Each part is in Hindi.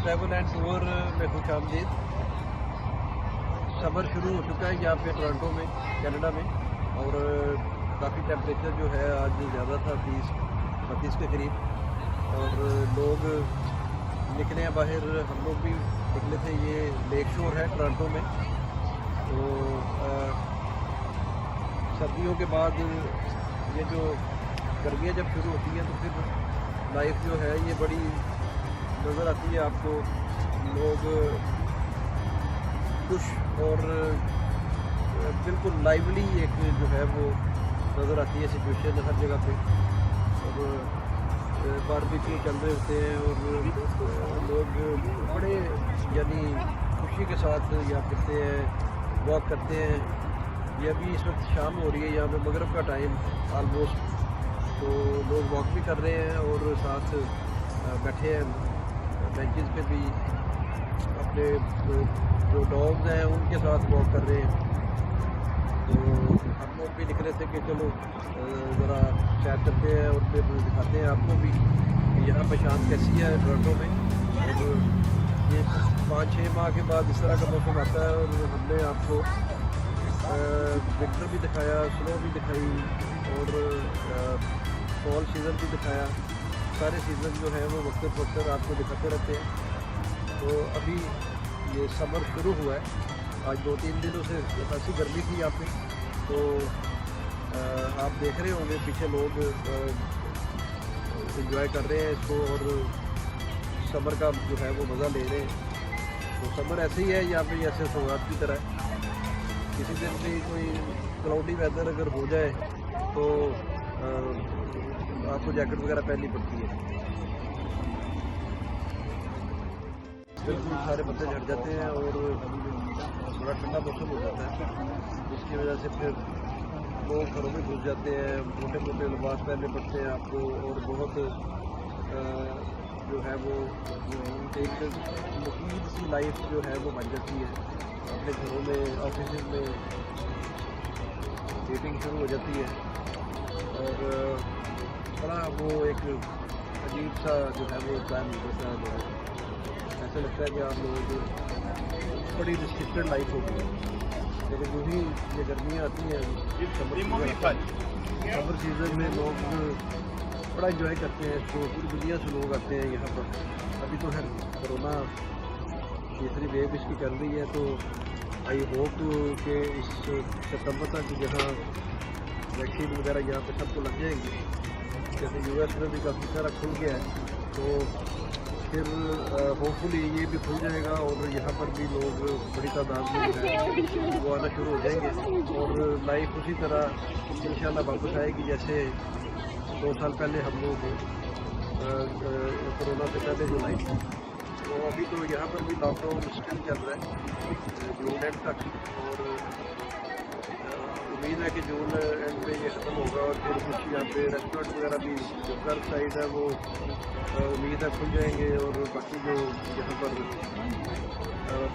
ट्रैवल एंड टूर में खुश आमदीद। समर शुरू हो चुका है यहाँ पे टोरंटो में, कनाडा में, और काफ़ी टेम्परेचर जो है आज ज़्यादा था, 30-32 के करीब, और लोग निकले हैं बाहर। हम लोग भी निकले थे। ये लेक शोर है टोरंटो में। तो सर्दियों के बाद ये जो गर्मियाँ जब शुरू होती हैं तो फिर लाइफ जो है ये बड़ी नज़र आती है आपको। लोग खुश और बिल्कुल लाइवली एक जो है वो नज़र आती है सिचुएशन हर जगह पे, और बारबेक्यू चल रहे होते हैं और लोग बड़े यानी खुशी के साथ यहाँ फिरते हैं, वॉक करते हैं। ये अभी इस वक्त शाम हो रही है यहाँ पे, मगरिब का टाइम आलमोस्ट, तो लोग वॉक भी कर रहे हैं और साथ बैठे हैं बेंचेस पे भी, अपने जो डॉग्स हैं उनके साथ वॉक कर रहे हैं। तो हम लोग भी निकले थे कि चलो ज़रा सैर करते हैं और फिर दिखाते हैं आपको भी कि यहाँ पे शाम कैसी है टोरंटो में। और ये 5-6 माह के बाद इस तरह का मौसम आता है, और हमने आपको विंटर भी दिखाया, स्नो भी दिखाई, और फॉल सीज़न भी दिखाया। सारे सीज़न जो है वो वक्त आपको दिखाते रहते हैं। तो अभी ये समर शुरू हुआ है। आज 2-3 दिनों से खासी गर्मी थी यहाँ पे, तो आप देख रहे होंगे पीछे लोग एंजॉय कर रहे हैं इसको और समर का जो है वो मज़ा ले रहे हैं। तो समर ऐसे ही है यहाँ पे जैसे सौगात की तरह। किसी दिन भी कोई क्लाउडी वेदर अगर हो जाए तो आपको जैकेट वगैरह पहननी पड़ती है। बिल्कुल सारे पत्ते झड़ जाते हैं और थोड़ा ठंडा मौसम हो जाता है, जिसकी वजह से फिर लोग घरों में घुस जाते हैं, मोटे मोटे लिबास पहनने पड़ते हैं आपको, और बहुत जो है वो एक मुफीद सी लाइफ जो है वो बन जाती है। अपने घरों में, ऑफिस में मीटिंग शुरू हो जाती है, और बड़ा वो एक अजीब सा जो है वो टाइम होता है। ऐसा लगता है कि आप लोगों की बड़ी रिस्ट्रिक्टेड लाइफ होगी। लेकिन जो ही ये गर्मियाँ आती हैं, समर सीज़न में लोग बड़ा इंजॉय करते हैं इसको। पूरी दुनिया से लोग आते हैं यहाँ पर। अभी तो है कोरोना तीसरी वेव इसकी चल रही है, तो आई होप कि इस सितंबर तक यहाँ वैक्सीन वगैरह यहाँ पे सबको लग जाएंगी। जैसे यूएस में भी काफ़ी सारा खुल गया है, तो फिर होपफुली ये भी खुल जाएगा और यहाँ पर भी लोग बड़ी तादाद में जो है वो आना शुरू हो जाएंगे, और लाइफ उसी तरह इंशाल्लाह वापस आएगी जैसे 2 साल पहले हम लोग कोरोना से पहले जो लाइफ थी। तो अभी तो यहाँ पर भी लॉकडाउन स्टिल चल रहा है जून एंड तक, और उम्मीद है कि जून एंड में ये ख़त्म होगा, और फिर कुछ यहाँ पे रेस्टोरेंट वगैरह भी जो कर्व साइड है वो उम्मीद है खुल जाएंगे, और बाकी जो यहाँ पर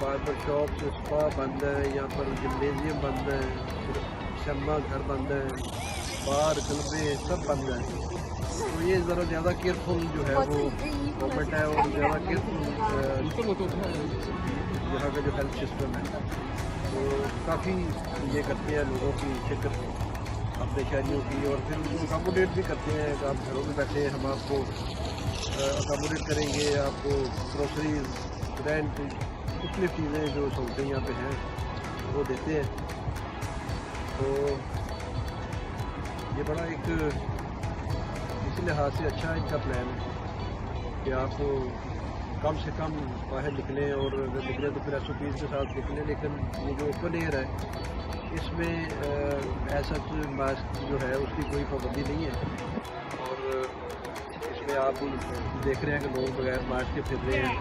बार्बर शॉप, स्पा बंद है, यहाँ पर जिम्नेजियम बंद है, सिनेमा घर बंद है, बार क्लबें सब बंद है। तो ये ज़रा ज़्यादा केयरफुल जो है वो गवर्नमेंट है, और ज़्यादा केयरफुल यहाँ का जो हेल्थ सिस्टम है, तो काफ़ी ये करते हैं लोगों की शिक्र अपने शहरियों की, और फिर उनको अकोमोडेट भी करते हैं कि आप घरों में बैठे, हम आपको अकोमोडेट करेंगे, आपको ग्रोसरीज, रेंट, मुख्तलिफ चीज़ें जो सहूलतें यहाँ पे हैं वो देते हैं। तो ये बड़ा एक इसी लिहाज से अच्छा इनका प्लान है कि आप कम से कम बाहर निकलें, और अगर निकलें तो फिर SOPs के साथ निकलें। लेकिन ये जो ओपन एयर है इसमें ऐसा मास्क जो है उसकी कोई पाबंदी नहीं है, और इसमें आप देख रहे हैं कि लोग बगैर मास्क के फिर रहे हैं,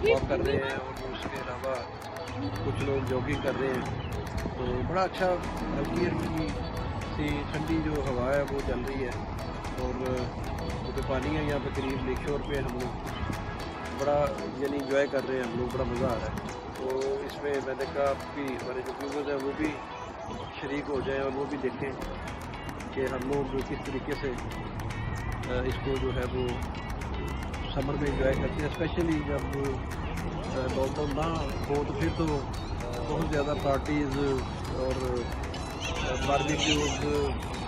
वॉक कर रहे हैं, और उसके अलावा कुछ लोग जॉगिंग कर रहे हैं। तो बड़ा अच्छा हल्की हल्की सी ठंडी जो हवा है वो चल रही है, और जो पानी है यहाँ पे करीब लेक शोर पे हम लोग बड़ा यानी इंजॉय कर रहे हैं, हम लोग बड़ा मज़ा आ रहा है। तो इसमें मैंने कहा कि हमारे जो व्यूअर्स हैं वो भी शरीक हो जाएं और वो भी देखें कि हम लोग किस तरीके से इसको जो है वो समर में इंजॉय करते हैं, स्पेशली जब लॉकडाउन ना हो तो फिर तो बहुत ज़्यादा पार्टीज़ और बारबेक्यूज़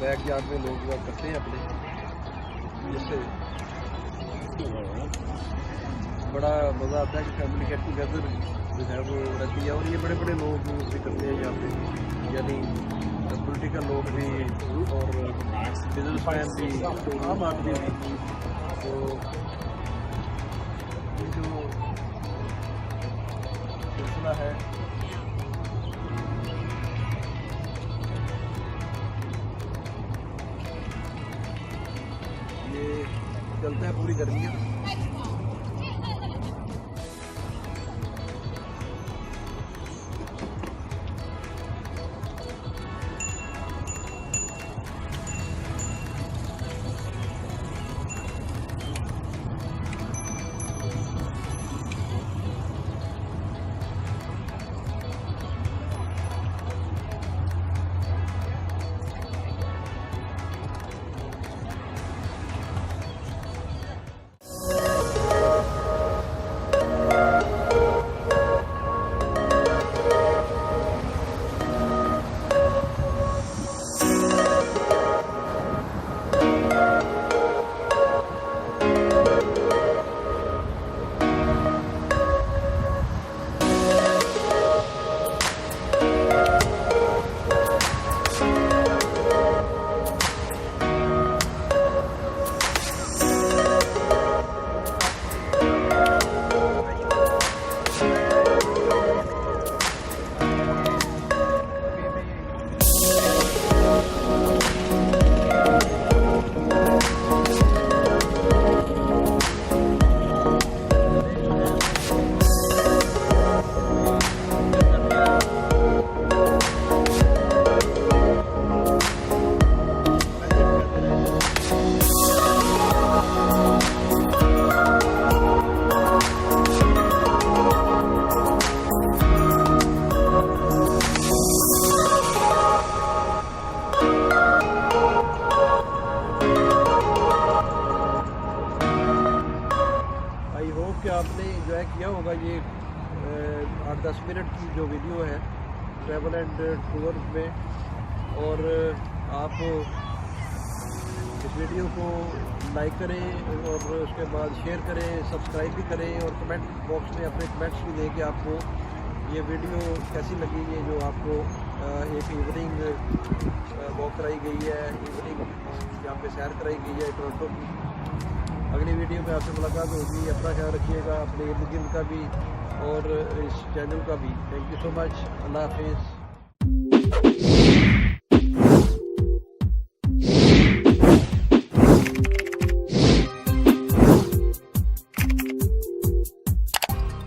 बैक यार्ड में लोग हुआ करते हैं अपने, जिससे बड़ा मज़ा आता है कि फैमिली गेट टुगेदर जो है वो रहती है। और ये बड़े बड़े लोग भी करते हैं यहाँ पे, यानी पॉलिटिकल लोग भी और बिजनेसमैन भी, आम आदमी भी। तो ये जो सिलसिला है ये चलता है पूरी गर्मी में। कि आपने इंजॉय किया होगा ये 8-10 मिनट की जो वीडियो है ट्रैवल एंड टूर में। और आप इस वीडियो को लाइक करें और उसके बाद शेयर करें, सब्सक्राइब भी करें और कमेंट बॉक्स में अपने कमेंट्स भी दें कि आपको ये वीडियो कैसी लगी है, जो आपको एक इवनिंग वॉक कराई गई है, इवनिंग यहाँ पे सैर कराई गई है टोरंटो की। अगली वीडियो में आपसे मुलाकात होगी। अपना ख्याल रखिएगा, अपने इर्द गिर्द का भी और इस चैनल का भी। Thank you so much. अल्लाह हाफिज़।